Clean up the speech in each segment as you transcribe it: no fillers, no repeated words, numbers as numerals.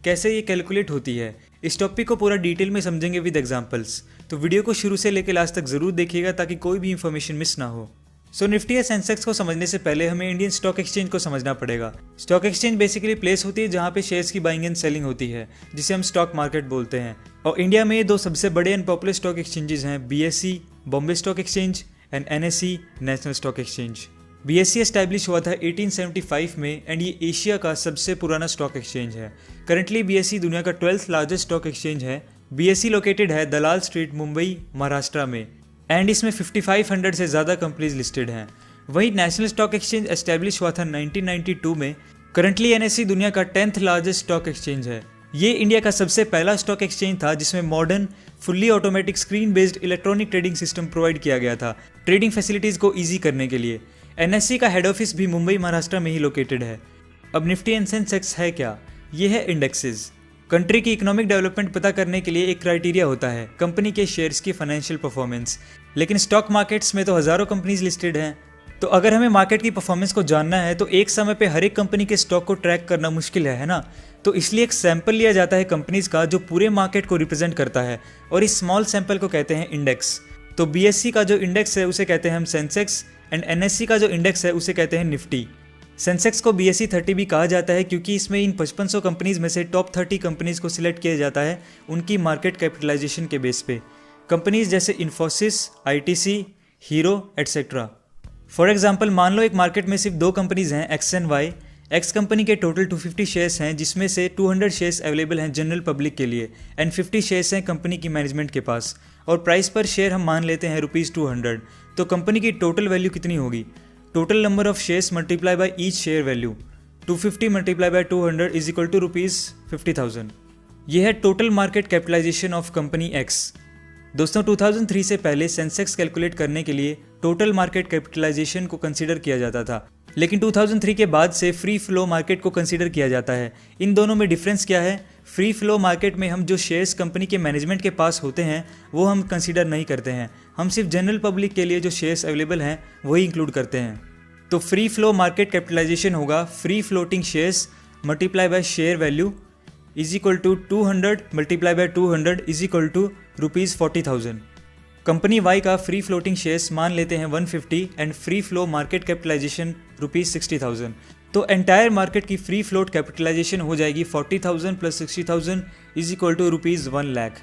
कैसे ये कैलकुलेट होती है। इस टॉपिक को पूरा डिटेल में समझेंगे विद एग्जांपल्स, तो वीडियो को शुरू से लेकर लास्ट तक जरूर देखिएगा ताकि कोई भी इंफॉर्मेशन मिस ना हो। सो निफ्टी या सेंसेक्स को समझने से पहले हमें इंडियन स्टॉक एक्सचेंज को समझना पड़ेगा। स्टॉक एक्सचेंज बेसिकली प्लेस होती है जहाँ पे शेयर्स की बाइंग एंड सेलिंग होती है, जिसे हम स्टॉक मार्केट बोलते हैं। और इंडिया में ये दो सबसे बड़े एंड पॉपुलर स्टॉक एक्सचेंजेस हैं, BSE Bombay stock exchange and NSE national stock exchange. BSE establish हुआ था 1875 में एंड ये एशिया का सबसे पुराना स्टॉक एक्सचेंज है। करंटली BSE दुनिया का 12th लार्जेस्ट स्टॉक एक्सचेंज है। BSE लोकेटेड है दलाल स्ट्रीट, मुंबई, महाराष्ट्र में, एंड इसमें 5500 से ज़्यादा कंपनीज लिस्टेड हैं। वही नेशनल स्टॉक एक्सचेंज एस्टैब्लिश हुआ था 1992 में। करंटली NSE दुनिया का 10th लार्जेस्ट स्टॉक एक्सचेंज है। ये इंडिया का सबसे पहला स्टॉक एक्सचेंज था जिसमें modern fully automatic screen based electronic trading system provide किया गया था ट्रेडिंग फैसिलिटीज़ को ईजी करने के लिए। NSE का हेड ऑफिस भी मुंबई, महाराष्ट्र में ही लोकेटेड है। अब निफ्टी एंड सेंसेक्स है क्या? ये है इंडेक्सेस। कंट्री की इकोनॉमिक डेवलपमेंट पता करने के लिए एक क्राइटेरिया होता है कंपनी के शेयर्स की फाइनेंशियल परफॉर्मेंस, लेकिन स्टॉक मार्केट्स में तो हज़ारों कंपनीज लिस्टेड हैं। तो अगर हमें मार्केट की परफॉर्मेंस को जानना है तो एक समय पे हर एक कंपनी के स्टॉक को ट्रैक करना मुश्किल है ना। तो इसलिए एक सैंपल लिया जाता है कंपनीज का जो पूरे मार्केट को रिप्रेजेंट करता है, और इस स्मॉल सैंपल को कहते हैं इंडेक्स। तो BSE का जो इंडेक्स है उसे कहते हैं हम सेंसेक्स, एंड NSE का जो इंडेक्स है उसे कहते हैं निफ्टी। सेंसेक्स को BSE 30 भी कहा जाता है क्योंकि इसमें इन 5500 कंपनीज में से टॉप 30 कंपनीज को सिलेक्ट किया जाता है उनकी मार्केट कैपिटलाइजेशन के बेस पे। कंपनीज जैसे Infosys, ITC, hero etcetera. For example मान लो एक मार्केट में सिर्फ दो कंपनीज हैं, X and Y। X company के टोटल 250 शेयर्स हैं जिसमें से 200 शेयर्स अवेलेबल हैं जनरल पब्लिक के लिए एंड 50 शेयर्स हैं कंपनी की मैनेजमेंट के पास, और प्राइस पर शेयर हम मान लेते हैं ₹200। तो कंपनी की टोटल वैल्यू कितनी होगी? Total number of shares multiply by each share value, 250 multiply by 200 is equal to ₹50,000। यह है total market capitalization of company X। दोस्तों 2003 से पहले सेंसेक्स कैलकुलेट करने के लिए टोटल मार्केट कैपिटलाइजेशन को कंसीडर किया जाता था, लेकिन 2003 के बाद से फ्री फ्लो मार्केट को कंसीडर किया जाता है। इन दोनों में डिफरेंस क्या है? फ्री फ्लो मार्केट में हम जो शेयर्स कंपनी के मैनेजमेंट के पास होते हैं वो हम कंसीडर नहीं करते हैं, हम सिर्फ जनरल पब्लिक के लिए जो शेयर्स अवेलेबल हैं वही इंक्लूड करते हैं। तो फ्री फ्लो मार्केट कैपिटलाइजेशन होगा free floating shares multiply by share value is equal to 200 multiply by 200 is equal to ₹40,000। Company Y का फ्री फ्लोटिंग शेयर्स मान लेते हैं 150 and free flow market capitalization ₹60,000। तो एंटायर मार्केट की free float capitalization हो जाएगी 40,000 plus 60,000 is equal to ₹1 lakh.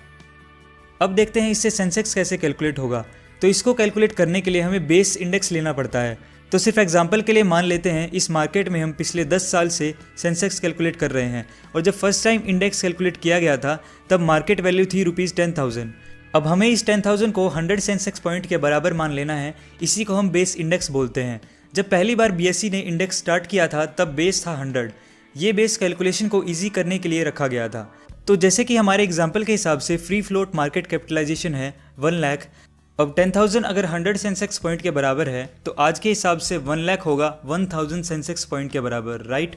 अब देखते हैं इससे सेंसेक्स कैसे कैलकुलेट होगा। तो इसको कैलकुलेट करने के लिए हमें बेस इंडेक्स लेना पड़ता है। तो सिर्फ एग्जांपल के लिए मान लेते हैं इस मार्केट में हम पिछले 10 साल से सेंसेक्स कैलकुलेट कर रहे हैं, और जब फर्स्ट टाइम इंडेक्स कैलकुलेट किया गया था तब मार्केट वैल्यू थी ₹10,000। अब हमें इस 10,000 को 100 सेंसेक्स पॉइंट के बराबर मान लेना है, इसी को हम बेस इंडेक्स बोलते हैं। जब पहली बार BSE ने इंडेक्स स्टार्ट किया था तब बेस था 100। ये बेस कैलकुलेशन को ईजी करने के लिए रखा गया था। तो जैसे कि हमारे एग्जाम्पल के हिसाब से फ्री फ्लोट मार्केट कैपिटलाइजेशन है 1 लाख। अब 10,000 अगर 100 सेंसेक्स पॉइंट के बराबर है तो आज के हिसाब से 1 लाख होगा 1000 सेंसेक्स पॉइंट के बराबर, राइट।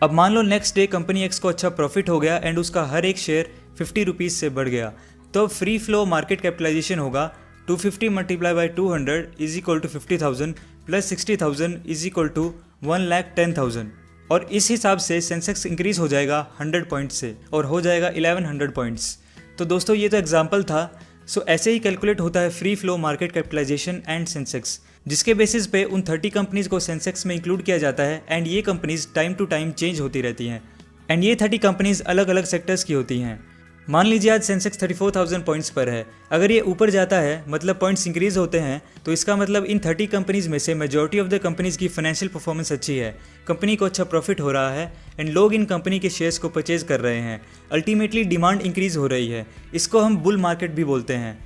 अब मान लो नेक्स्ट डे कंपनी X को अच्छा प्रॉफिट हो गया एंड उसका हर एक शेयर ₹50 से बढ़ गया, तो फ्री फ्लो मार्केट कैपिटलाइजेशन होगा 250 multiply by 200 is equal to 50,000 plus 60,000 is equal to 1,10,000। और इस हिसाब से सेंसेक्स इंक्रीज हो जाएगा 100 पॉइंट से और हो जाएगा 1100 पॉइंट्स। तो दोस्तों ये तो एग्जाम्पल था। सो ऐसे ही कैलकुलेट होता है free flow market capitalization and Sensex, जिसके बेसिस पे उन 30 कंपनीज को सेंसेक्स में इंक्लूड किया जाता है एंड ये companies time to time change होती रहती हैं एंड ये 30 कंपनीज अलग अलग सेक्टर्स की होती हैं। मान लीजिए आज सेंसेक्स 34,000 पॉइंट्स पर है। अगर ये ऊपर जाता है मतलब पॉइंट्स इंक्रीज होते हैं, तो इसका मतलब इन 30 कंपनीज में से मेजॉरिटी ऑफ द कंपनीज की फाइनेंशियल परफॉर्मेंस अच्छी है, कंपनी को अच्छा प्रॉफिट हो रहा है एंड लोग इन कंपनी के शेयर्स को परचेज कर रहे हैं। अल्टीमेटली डिमांड इंक्रीज हो रही है, इसको हम बुल मार्केट भी बोलते हैं।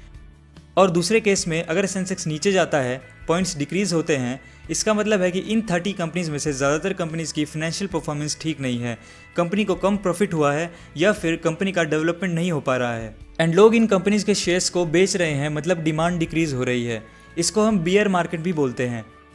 और दूसरे केस में अगर सेंसेक्स नीचे जाता है, पॉइंट्स डिक्रीज होते हैं, इसका मतलब है कि इन 30 कंपनीज में से ज़्यादातर कंपनीज की फाइनेंशियल परफॉर्मेंस ठीक नहीं है, कंपनी को कम प्रॉफिट हुआ है या फिर कंपनी का डेवलपमेंट नहीं हो पा रहा है एंड लोग इन कंपनीज के शेयर्स को बेच रहे हैं, मतलब डिमांड डिक्रीज हो रही है। इसको हम बियर मार्केट भी बोलते हैं।